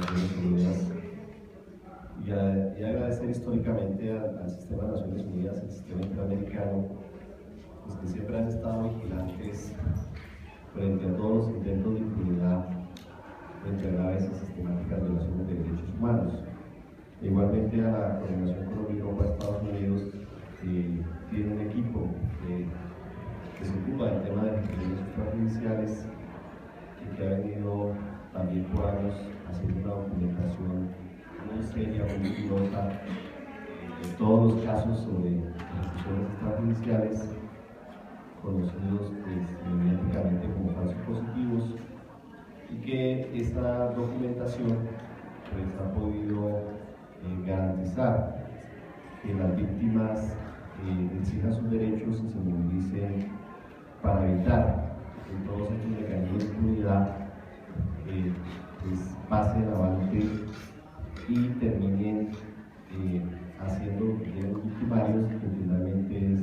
Naciones Unidas y agradecer históricamente al sistema de Naciones Unidas, al sistema interamericano, pues que siempre han estado vigilantes frente a todos los intentos de impunidad frente a graves y sistemáticas violaciones de derechos humanos. Igualmente a la Coordinación Colombia-Europa Estados Unidos, tiene un equipo que se ocupa del tema de ejecuciones extrajudiciales y que ha venido también por años haciendo una documentación muy seria, muy rigurosa de todos los casos sobre ejecuciones extrajudiciales conocidos mediáticamente como falsos positivos, y que esta documentación pues, ha podido garantizar que las víctimas exijan sus derechos y se movilicen para evitar que todos estos mecanismos de impunidad pues, pasen avante y terminen haciendo lo que quieren los victimarios, que finalmente es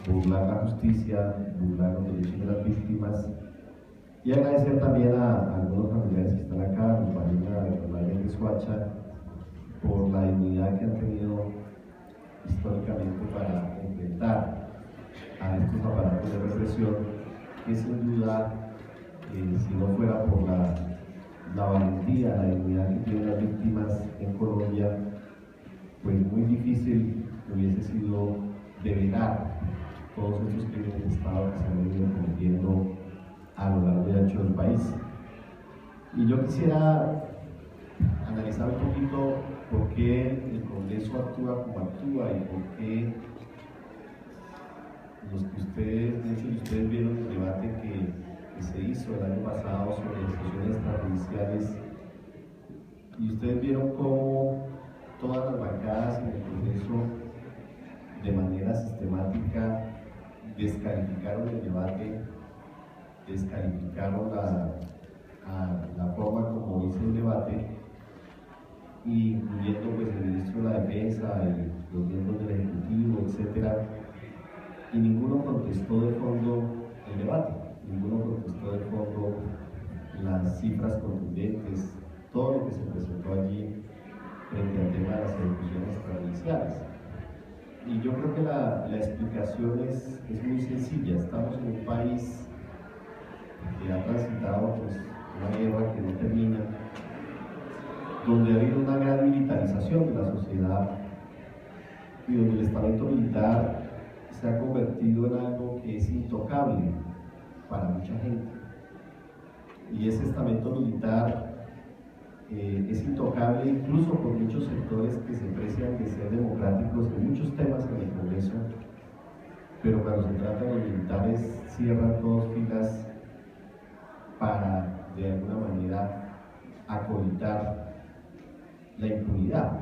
burlar la justicia, burlar los derechos de las víctimas. Y agradecer también a algunos familiares que están acá, a los familiares de Soacha, por la dignidad que han tenido históricamente para enfrentar a estos aparatos de represión, que sin duda, si no fuera por la valentía, la dignidad que tienen las víctimas en Colombia, pues muy difícil hubiese sido develar todos estos crímenes de Estado que se han venido cometiendo a lo largo y ancho del país. Y yo quisiera analizar un poquito por qué el Congreso actúa como actúa y por qué muchos de ustedes vieron el debate que se hizo el año pasado sobre ejecuciones extrajudiciales, y ustedes vieron cómo todas las bancadas en el Congreso de manera sistemática descalificaron el debate, descalificaron la forma como hizo el debate, incluyendo pues, el ministro de la Defensa, los miembros del Ejecutivo, etc. Y ninguno contestó de fondo el debate, ninguno contestó de fondo las cifras contundentes, todo lo que se presentó allí frente al tema de las ejecuciones extrajudiciales. Y yo creo que la explicación es muy sencilla. Estamos en un país que ha transitado pues, una guerra que no termina, donde ha habido una gran militarización de la sociedad y donde el estamento militar se ha convertido en algo que es intocable para mucha gente. Y ese estamento militar es intocable incluso por muchos sectores que se precian de ser democráticos en muchos temas en el Congreso, pero cuando se trata de los militares cierran todas filas para de alguna manera acolitar la impunidad.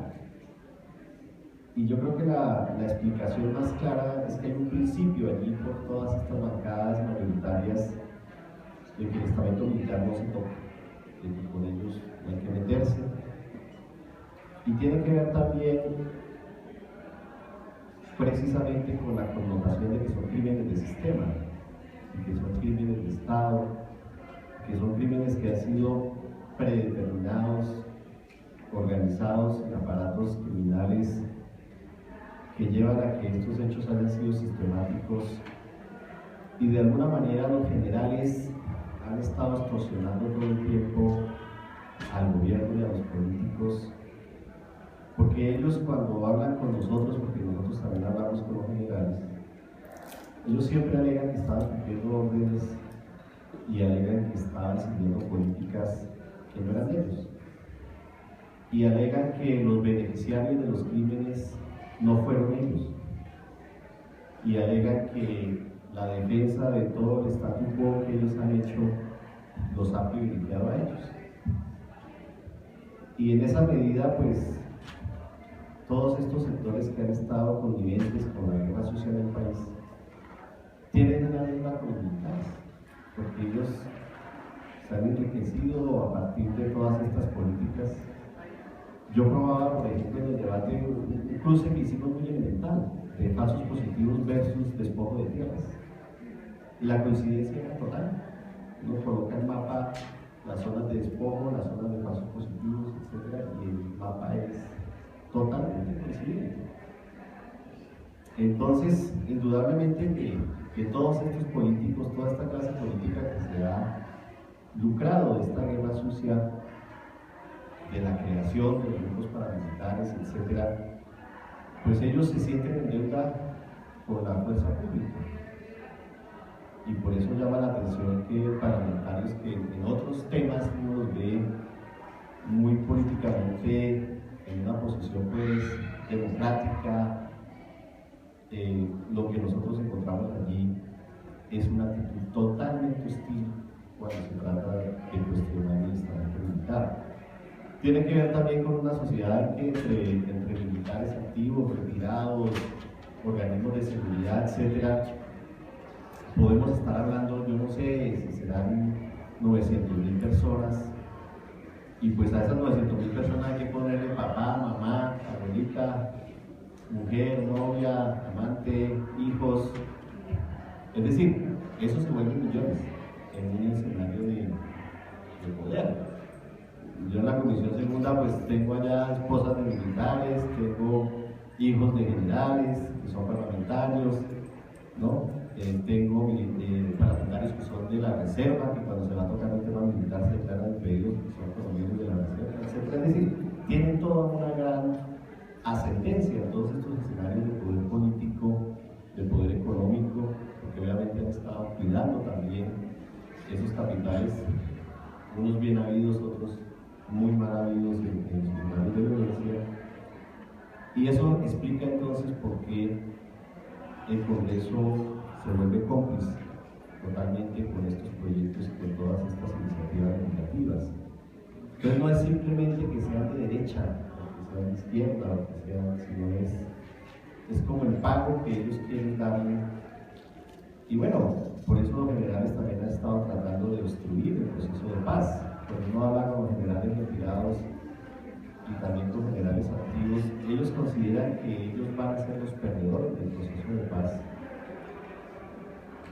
Y yo creo que la explicación más clara es que hay un principio allí por todas estas bancadas mayoritarias de que el estamento militar no se toca, de que con ellos no hay que meterse. Y tiene que ver también precisamente con la connotación de que son crímenes de sistema, y que son crímenes de Estado, que son crímenes que han sido predeterminados, organizados en aparatos criminales que llevan a que estos hechos hayan sido sistemáticos, y de alguna manera los generales han estado extorsionando todo el tiempo al gobierno y a los políticos, porque ellos cuando hablan con nosotros, porque nosotros también hablamos con los generales, ellos siempre alegan que estaban cumpliendo órdenes y alegan que estaban siguiendo políticas que no eran de ellos, y alegan que los beneficiarios de los crímenes no fueron ellos, y alegan que la defensa de todo el statu quo que ellos han hecho los ha privilegiado a ellos. Y en esa medida, pues, todos estos sectores que han estado conniventes con la guerra social del país tienen una misma comunidad, porque ellos se han enriquecido a partir de todas estas políticas. Yo probaba, por ejemplo, en el debate un cruce que hicimos muy elemental de falsos positivos versus despojo de tierras. Y la coincidencia era total. Uno coloca en mapa las zonas de despojo, las zonas de falsos positivos, Entonces, indudablemente que todos estos políticos, toda esta clase política que se ha lucrado de esta guerra sucia, de la creación de los grupos paramilitares, etcétera, pues ellos se sienten en deuda con la fuerza pública. Y por eso llama la atención que parlamentarios que en otros temas uno los ve muy políticamente en una posición pues democrática, lo que nosotros encontramos allí es una actitud totalmente hostil cuando se trata de cuestionar el estamento militar. Tiene que ver también con una sociedad en que entre militares activos, retirados, organismos de seguridad, etcétera, podemos estar hablando, yo no sé si serán 900.000 personas, y pues a esas 900.000 personas hay que ponerle papá, mamá, abuelita, mujer, novia, amante, hijos. Es decir, eso se vuelve millones en un escenario de poder. Yo en la comisión segunda pues tengo allá esposas de militares, tengo hijos de generales que son parlamentarios, ¿no? Tengo parlamentarios que son de la reserva, que cuando se va a tocar el tema militar se declaran impedidos, que son colombianos de la reserva, etc. Es decir, tienen toda una gran ascendencia en todos estos escenarios de poder político, de poder económico, porque obviamente han estado cuidando también esos capitales, unos bien habidos, otros muy mal habidos en sus escenarios de violencia. Y eso explica entonces por qué el Congreso se vuelve cómplice totalmente con estos proyectos y con todas estas iniciativas legislativas. Entonces no es simplemente que sean de derecha, o que sean de izquierda, o que sean, sino es como el pago que ellos quieren darle. Y bueno, por eso los generales también han estado tratando de obstruir el proceso de paz. Cuando uno habla con los generales retirados y también con generales activos, ellos consideran que ellos van a ser los perdedores del proceso de paz.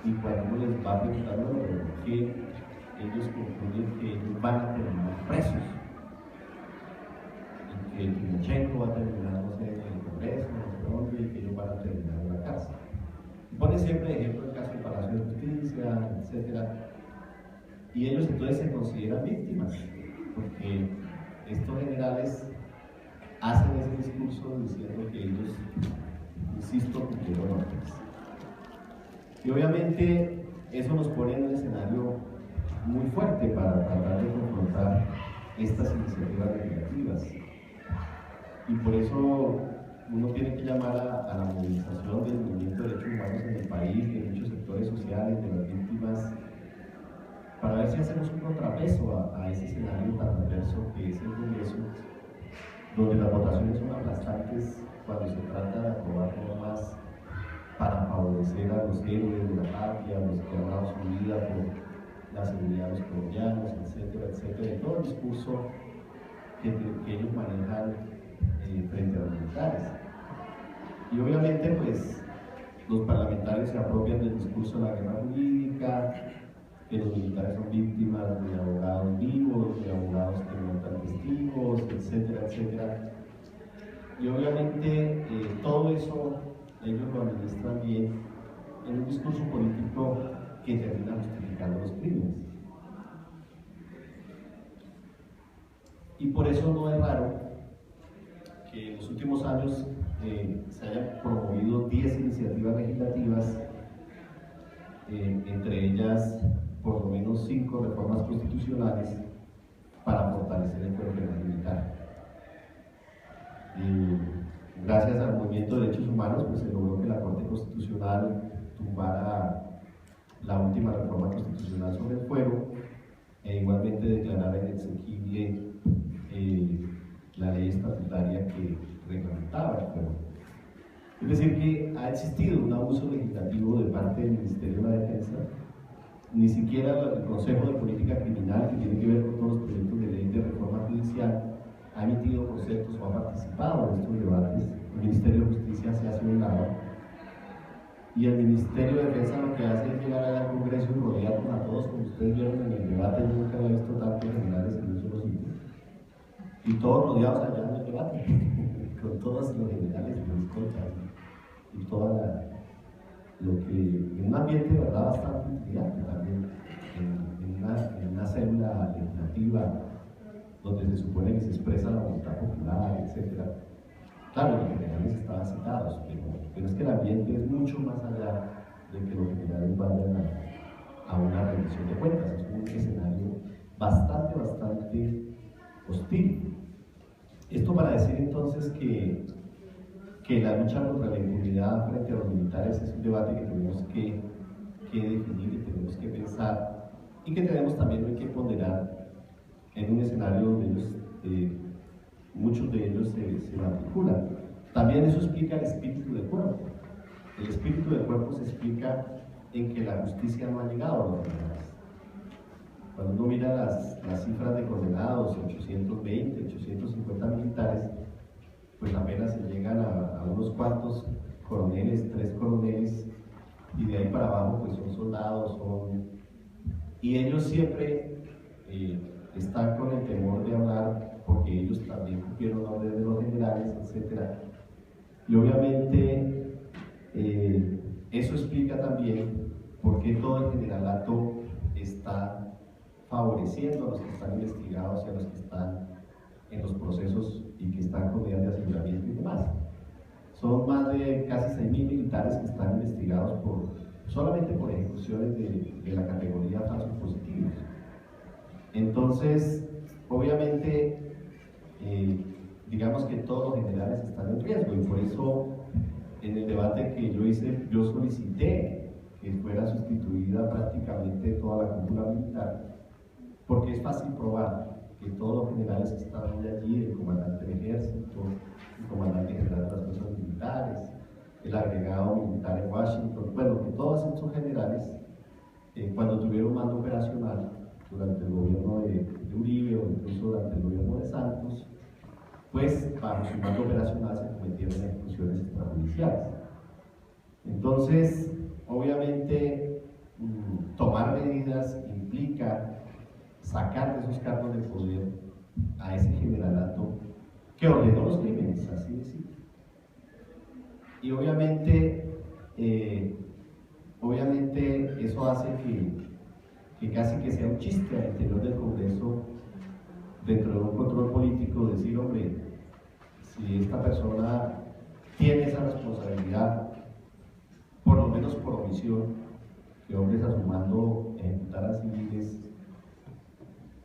Y cuando uno les va a preguntar, bueno, ¿por qué? Ellos concluyen que ellos van a terminar presos. Y que Timochenko va a terminar, no sé, en el Congreso, no sé dónde, y que ellos van a terminar en la cárcel. Y pone siempre ejemplo el caso del Palacio de Justicia, etc. Y ellos entonces se consideran víctimas, porque estos generales hacen ese discurso diciendo que ellos, insisto, cumplieron órdenes. Y obviamente eso nos pone en un escenario muy fuerte para tratar de confrontar estas iniciativas legislativas. Y por eso uno tiene que llamar a la movilización del movimiento de derechos humanos en el país, de muchos sectores sociales, de las víctimas, para ver si hacemos un contrapeso a ese escenario tan adverso que es el Congreso, donde las votaciones son aplastantes cuando se trata de aprobar normas para favorecer a los héroes de la patria, a los que han dado su vida por la seguridad de los colombianos, etcétera, etcétera, y todo el discurso que ellos manejan frente a los militares. Y obviamente pues los parlamentarios se apropian del discurso de la guerra jurídica, que los militares son víctimas de abogados vivos, de abogados que montan testigos, etcétera, etcétera. Y obviamente todo eso ellos lo administran bien en un discurso político que termina justificando los crímenes. Y por eso no es raro que en los últimos años se hayan promovido 10 iniciativas legislativas, entre ellas por lo menos 5 reformas constitucionales para fortalecer el cuerpo penal militar. Gracias al movimiento de derechos humanos, pues se logró que la Corte Constitucional tumbara la última reforma constitucional sobre el fuero e igualmente declarara inexequible la ley estatutaria que reglamentaba el fuero. Es decir, que ha existido un abuso legislativo de parte del Ministerio de la Defensa. Ni siquiera el Consejo de Política Criminal, que tiene que ver con todos los proyectos de ley de reforma judicial, ha emitido conceptos o ha participado en estos debates. El Ministerio de Justicia se hace un lado y el Ministerio de Defensa lo que hace es llegar allá al Congreso y rodearnos a todos. Como ustedes vieron en el debate, yo nunca había visto tantos generales en un solo sitio y todos rodeados allá en el debate con todos los generales y los escoltas. y lo que en un ambiente de verdad bastante intrigante también, en una célula legislativa donde se supone que se expresa la voluntad popular, etc. Claro, los generales estaban citados, pero es que el ambiente es mucho más allá de que los generales vayan a una rendición de cuentas. Es un escenario bastante hostil. Esto para decir entonces que la lucha contra la impunidad frente a los militares es un debate que tenemos que definir, que tenemos que pensar y que tenemos también que ponderar en un escenario donde muchos de ellos se matriculan. También eso explica el espíritu del cuerpo. El espíritu del cuerpo se explica en que la justicia no ha llegado a los generales. Cuando uno mira las cifras de condenados, 820, 850 militares, pues apenas se llegan a unos cuantos coroneles, 3 coroneles, y de ahí para abajo pues son soldados, y ellos siempre están con el temor de hablar porque ellos también cumplieron órdenes de los generales, etc. Y obviamente eso explica también por qué todo el generalato está favoreciendo a los que están investigados y a los que están en los procesos y que están con medidas de aseguramiento y demás. Son más de casi 6.000 militares que están investigados solamente por ejecuciones de la categoría falsos positivos. Entonces, obviamente, digamos que todos los generales están en riesgo, y por eso en el debate que yo hice, yo solicité que fuera sustituida prácticamente toda la cúpula militar, porque es fácil probar que todos los generales que estaban allí, el comandante del ejército, el comandante general de las fuerzas militares, el agregado militar en Washington, bueno, que todos estos generales, cuando tuvieron mando operacional durante el gobierno de Uribe o incluso durante el gobierno de Santos, pues bajo su mando operacional se cometieron ejecuciones extrajudiciales. Entonces, obviamente, tomar medidas implica sacar de esos cargos de poder a ese generalato que ordenó los crímenes, así de simple. Y obviamente eso hace que casi que sea un chiste al interior del Congreso, dentro de un control político, decir, hombre, si esta persona tiene esa responsabilidad, por lo menos por omisión, que hombres a su mando ejecutaran civiles,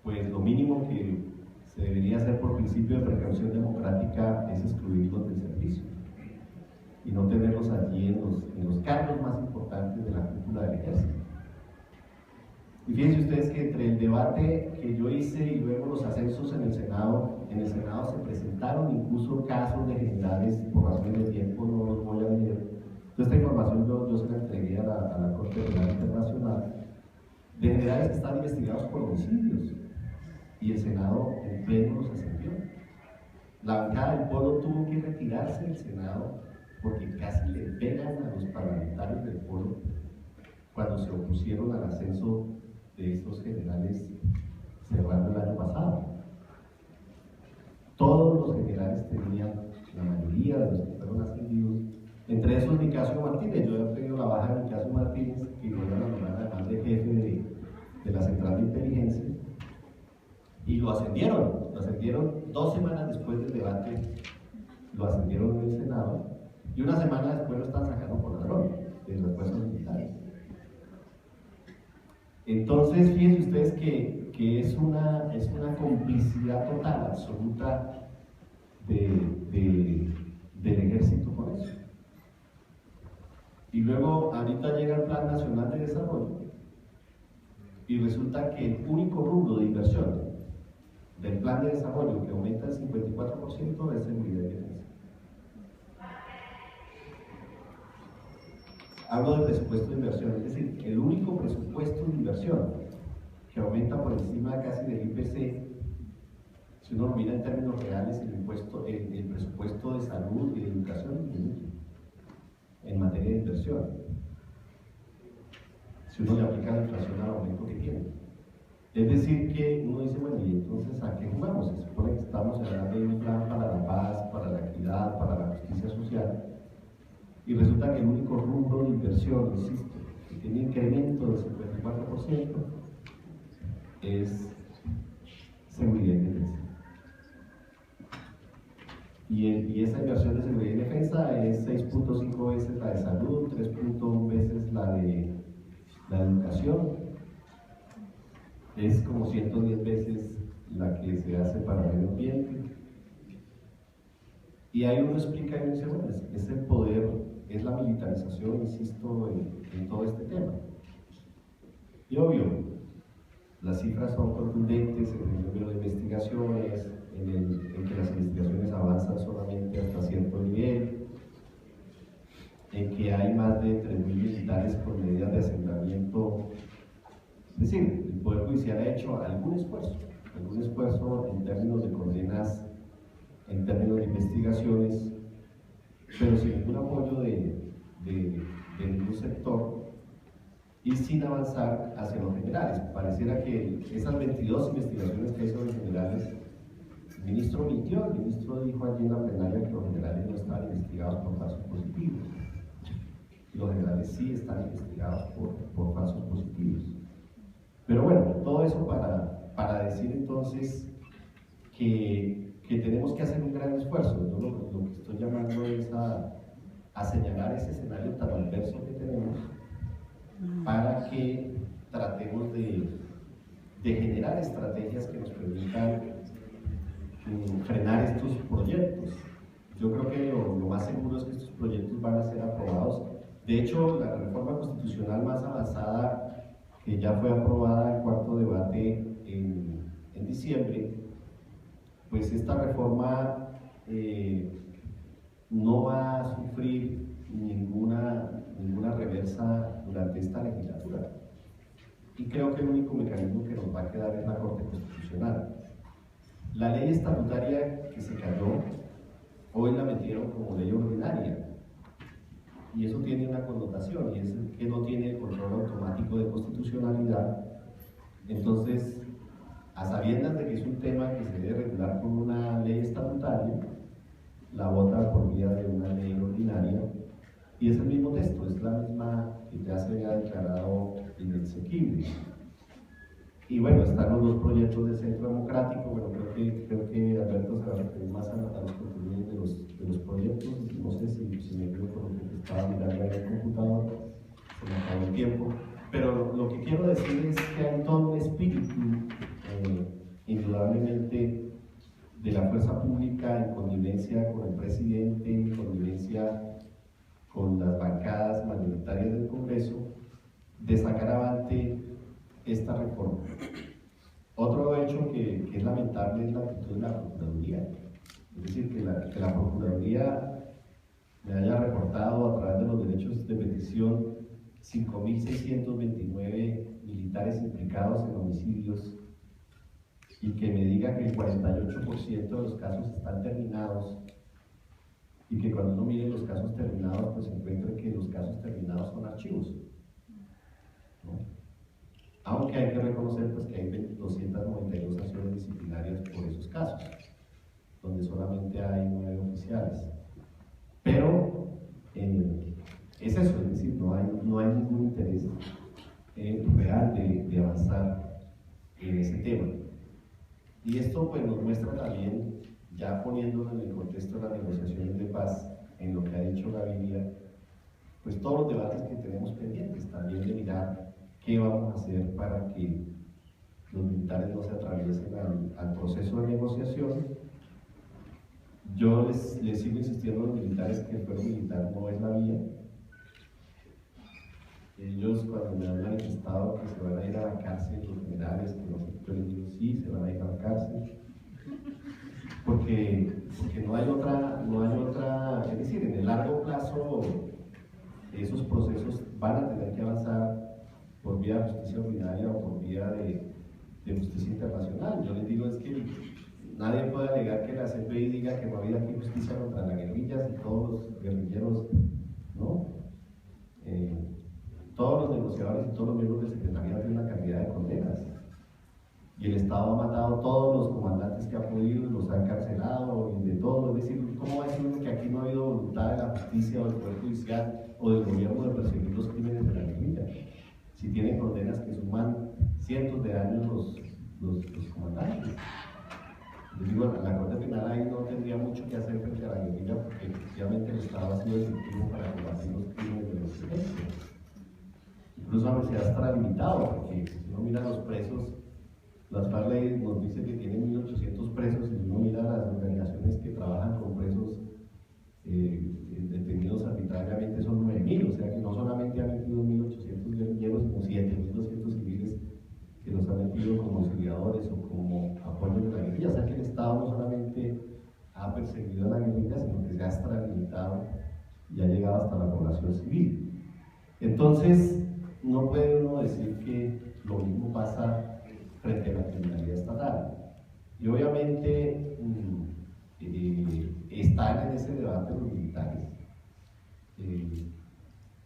pues lo mínimo que se debería hacer por principio de precaución democrática es excluirlos del servicio y no tenerlos allí en los cargos más importantes de la cúpula del ejército. Y fíjense ustedes que entre el debate que yo hice y luego los ascensos en el Senado se presentaron incluso casos de generales, por razones de tiempo no los voy a leer. Esta información yo se la entregué a la Corte Penal Internacional, de generales que están investigados por homicidios, y el Senado en pleno los ascendió. La bancada del Polo tuvo que retirarse del Senado porque casi le pegan a los parlamentarios del Polo cuando se opusieron al ascenso de estos generales cerrando el año pasado. Todos los generales tenían, la mayoría de los que fueron ascendidos, entre esos Nicasio Martínez. Yo he pedido la baja de Nicasio Martínez, que lo iban a nombrar además de jefe de la Central de Inteligencia, y lo ascendieron 2 semanas después del debate, lo ascendieron en el Senado, y una semana después lo están sacando por ladrón de las fuerzas militares. Entonces, fíjense ustedes que es una complicidad total, absoluta del ejército con eso. Y luego, ahorita llega el Plan Nacional de Desarrollo y resulta que el único rubro de inversión del Plan de Desarrollo que aumenta el 54% es seguridad y defensa. Hablo del presupuesto de inversión, es decir, el único presupuesto de inversión que aumenta por encima casi del IPC, si uno lo mira en términos reales, el presupuesto de salud y de educación en materia de inversión, si uno le aplica la inflación al aumento que tiene. Es decir, que uno dice, bueno, ¿y entonces a qué jugamos? Se supone que estamos hablando de un plan para la paz, para la equidad, para la justicia social, y resulta resulta que el único rubro de inversión, insisto, que tiene incremento del 54% es seguridad y defensa. Y esa inversión de seguridad y defensa es 6.5 veces la de salud, 3.1 veces la de la educación, es como 110 veces la que se hace para el medio ambiente. Y ahí uno explica y dice, bueno, es el poder, es la militarización, insisto, en todo este tema. Y obvio, las cifras son contundentes en el número de investigaciones, en que las investigaciones avanzan solamente hasta cierto nivel, en que hay más de 3.000 militares con medidas de aseguramiento. Es decir, el Poder Judicial ha hecho algún esfuerzo en términos de condenas, en términos de investigaciones, pero sin ningún apoyo de ningún sector y sin avanzar hacia los generales. Pareciera que esas 22 investigaciones que hay sobre generales, el ministro mintió, el ministro dijo allí en la plenaria que los generales no estaban investigados por falsos positivos. Los generales sí están investigados por falsos positivos. Pero bueno, todo eso para decir entonces que tenemos que hacer un gran esfuerzo. Yo lo que estoy llamando es a señalar ese escenario tan adverso que tenemos para que tratemos de generar estrategias que nos permitan frenar estos proyectos. Yo creo que lo más seguro es que estos proyectos van a ser aprobados. De hecho, la reforma constitucional más avanzada, que ya fue aprobada en cuarto debate en diciembre, pues esta reforma no va a sufrir ninguna reversa durante esta legislatura. Y creo que el único mecanismo que nos va a quedar es la Corte Constitucional. La ley estatutaria que se cayó, hoy la metieron como ley ordinaria. Y eso tiene una connotación, y es que no tiene el control automático de constitucionalidad. Entonces, a sabiendas de que es un tema que se debe regular con una ley estatutaria, la vota por vía de una ley ordinaria, y es el mismo texto, es la misma que ya se había declarado inexequible. Y bueno, están los dos proyectos del Centro Democrático. Bueno, creo que Alberto se va a referir más a los contenidos de los proyectos. No sé si me equivoco con lo que estaba mirando ahí en el computador, se me acabó el tiempo. Pero lo que quiero decir es que hay todo un espíritu, indudablemente, de la fuerza pública en connivencia con el presidente, en connivencia con las bancadas mayoritarias del Congreso, de sacar avante esta reforma. Otro hecho que es lamentable es la actitud de la Procuraduría. Es decir, que la Procuraduría me haya reportado a través de los derechos de petición 5.629 militares implicados en homicidios y que me diga que el 48% de los casos están terminados y que cuando uno mire los casos terminados, pues encuentre que los casos terminados son archivos, ¿no? Aunque hay que reconocer pues, que hay 292 acciones disciplinarias por esos casos, donde solamente hay 9 oficiales. Pero es eso, es decir, no hay ningún interés real de avanzar en ese tema. Y esto pues, nos muestra también, ya poniéndolo en el contexto de las negociaciones de paz, en lo que ha dicho Gaviria, pues todos los debates que tenemos pendientes, también de mirar qué vamos a hacer para que los militares no se atraviesen al proceso de negociación. Yo les sigo insistiendo a los militares que el cuerpo militar no es la vía. Ellos cuando me han manifestado que se van a ir a la cárcel, los generales, que no sé, yo les digo sí, se van a ir a la cárcel. Porque no hay otra, es decir, en el largo plazo esos procesos van a tener que avanzar por vía de justicia ordinaria o por vía de justicia internacional. Yo les digo es que nadie puede alegar que la CPI diga que no había aquí justicia contra las guerrillas y todos los guerrilleros, ¿no? Todos los negociadores y todos los miembros del secretariado tienen una cantidad de condenas. Y el Estado ha matado a todos los comandantes que ha podido, los ha encarcelado y de todo. Es decir, ¿cómo va a decir uno que aquí no ha habido voluntad de la justicia o del Poder Judicial o del gobierno de perseguir los crímenes de la guerrilla. Si tienen condenas que suman cientos de años los comandantes. Les digo, la Corte Penal ahí no tendría mucho que hacer frente a la guerrilla porque efectivamente el Estado ha sido efectivo para combatir los crímenes de la existencia. Incluso a veces ha extralimitado, porque si uno mira a los presos, las FARC nos dice que tienen 1.800 presos, y si uno mira las organizaciones que trabajan con presos detenidos arbitrariamente son 9.000, o sea que no solamente han metido 1.800 guerrilleros, sino 7.200 civiles que los han metido como auxiliadores o como apoyo de la guerrilla. O sea que el Estado no solamente ha perseguido a la guerrilla, sino que se ha extralimitado y ha llegado hasta la población civil. Entonces, no puede uno decir que lo mismo pasa frente a la criminalidad estatal. Y obviamente están en ese debate los militares.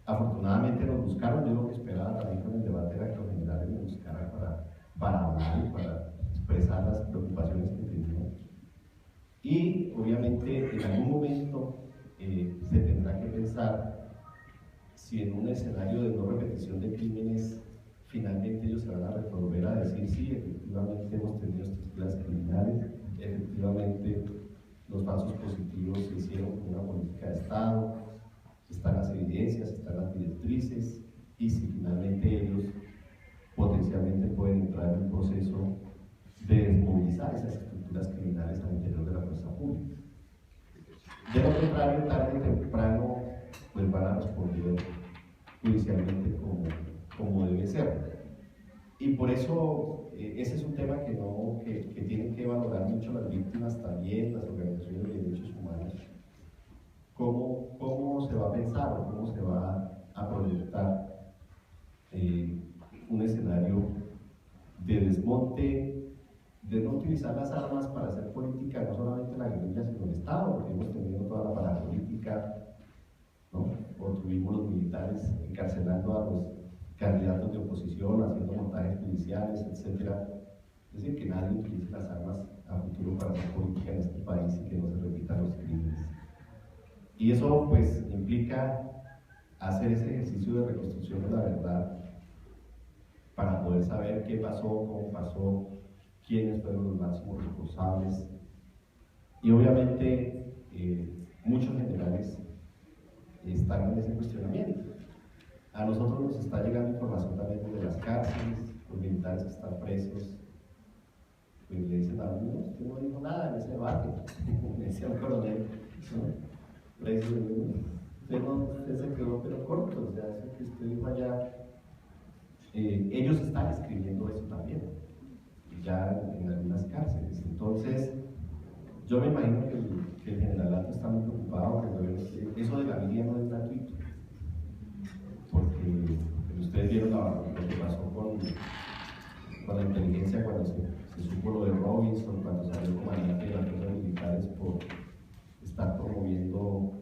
Afortunadamente nos buscaron. Yo lo que esperaba también con el debate era que los generales me buscaran para hablar y para expresar las preocupaciones que tenían. Y obviamente en algún momento se tendrá que pensar si en un escenario de no repetición de crímenes finalmente ellos se van a resolver a decir sí, efectivamente hemos tenido estructuras criminales, efectivamente los falsos positivos se hicieron con una política de Estado, están las evidencias, están las directrices, y si finalmente ellos potencialmente pueden entrar en un proceso de desmovilizar esas estructuras criminales al interior de la fuerza pública. De lo contrario, tarde o temprano, pues van a responder judicialmente como debe ser. Y por eso ese es un tema que tienen que valorar mucho las víctimas, también las organizaciones de derechos humanos. ¿Cómo se va a pensar o cómo se va a proyectar un escenario de desmonte, de no utilizar las armas para hacer política, no solamente la guerrilla, sino el Estado, porque hemos tenido toda la parapolítica, ¿no? O tuvimos los militares encarcelando a los candidatos de oposición, haciendo montajes judiciales, etc. Es decir, que nadie utilice las armas a futuro para hacer política en este país y que no se repitan los crímenes. Y eso pues implica hacer ese ejercicio de reconstrucción de la verdad para poder saber qué pasó, cómo pasó, quiénes fueron los máximos responsables. Y obviamente muchos generales están en ese cuestionamiento. A nosotros nos está llegando información también desde las cárceles, los militares que están presos, pues le dicen a uno, usted no dijo nada en ese debate, me decía un coronel, ¿no? Preso, usted se quedó pero corto, o sea, eso que usted dijo allá, ellos están escribiendo eso también, ya en algunas cárceles. Entonces, yo me imagino que el generalato está muy preocupado, porque eso de la vida no es gratuito, porque ustedes vieron lo que pasó con la inteligencia cuando se supo lo de Robinson, cuando salió el comandante de las fuerzas militares por estar promoviendo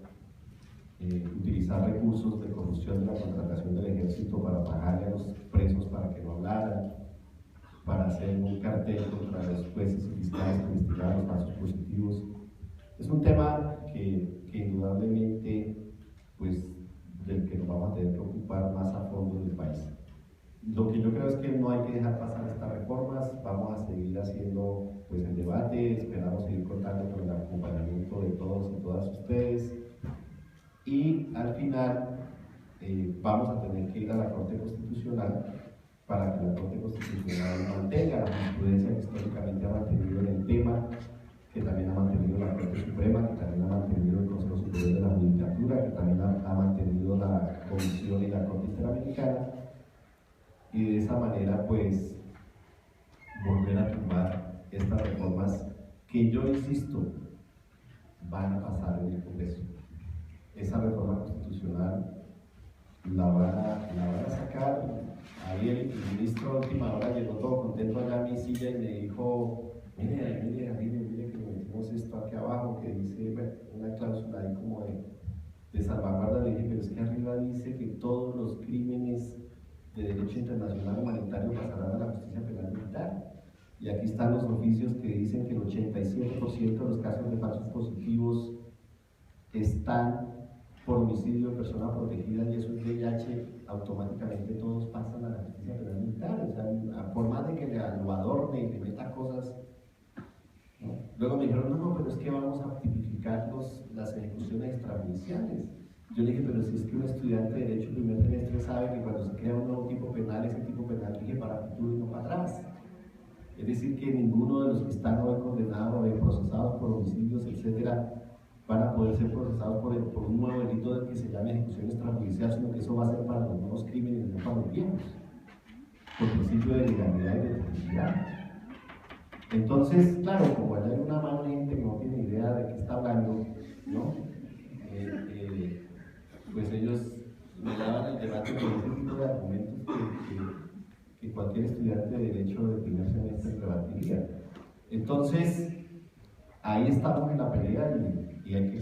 utilizar recursos de corrupción de la contratación del ejército para pagarle a los presos para que no hablaran, para hacer un cartel contra los jueces y fiscales que investigaron los falsos positivos. Es un tema que indudablemente, pues, del que nos vamos a tener que ocupar más a fondo en el país. Lo que yo creo es que no hay que dejar pasar estas reformas, vamos a seguir haciendo pues, el debate, esperamos seguir contando con el acompañamiento de todos y todas ustedes, y al final vamos a tener que ir a la Corte Constitucional para que la Corte Constitucional mantenga la jurisprudencia que históricamente ha mantenido en el tema, que también ha mantenido la Corte Suprema, que también ha mantenido el Consejo Superior de la Judicatura, que también ha mantenido la Comisión y la Corte Interamericana, y de esa manera pues volver a tumbar estas reformas que yo insisto van a pasar en el Congreso. Esa reforma constitucional la van a sacar. Ahí el ministro a última hora llegó todo contento allá a mi silla y me dijo, mire que metimos esto aquí abajo que dice, bueno, una cláusula ahí como de salvaguarda. Le dije, pero es que arriba dice que todos los crímenes de derecho internacional humanitario pasarán a la justicia penal militar. Y aquí están los oficios que dicen que el 87% de los casos de falsos positivos están por homicidio de persona protegida y eso es VIH, automáticamente todos pasan a la justicia penal militar. O sea, por más de que lo adorne y le meta cosas, ¿no? Luego me dijeron, no, pero es que vamos a tipificar las ejecuciones extrajudiciales. Yo le dije, pero si es que un estudiante de Derecho primer semestre sabe que cuando se crea un nuevo tipo penal, ese tipo penal rige para futuro y no para atrás. Es decir, que ninguno de los que están hoy condenados o procesados por homicidios, etcétera, van a poder ser procesados por un nuevo delito del que se llame ejecución extrajudicial, sino que eso va a ser para los nuevos crímenes, no para los viejos, por principio de legalidad y de tipicidad. Entonces, claro, como allá hay una mano de gente que no tiene idea de qué está hablando, ¿no? Pues ellos me daban el debate con ese tipo de argumentos que cualquier estudiante de Derecho de primer semestre rebatiría. Entonces, ahí estamos en la pelea y hay que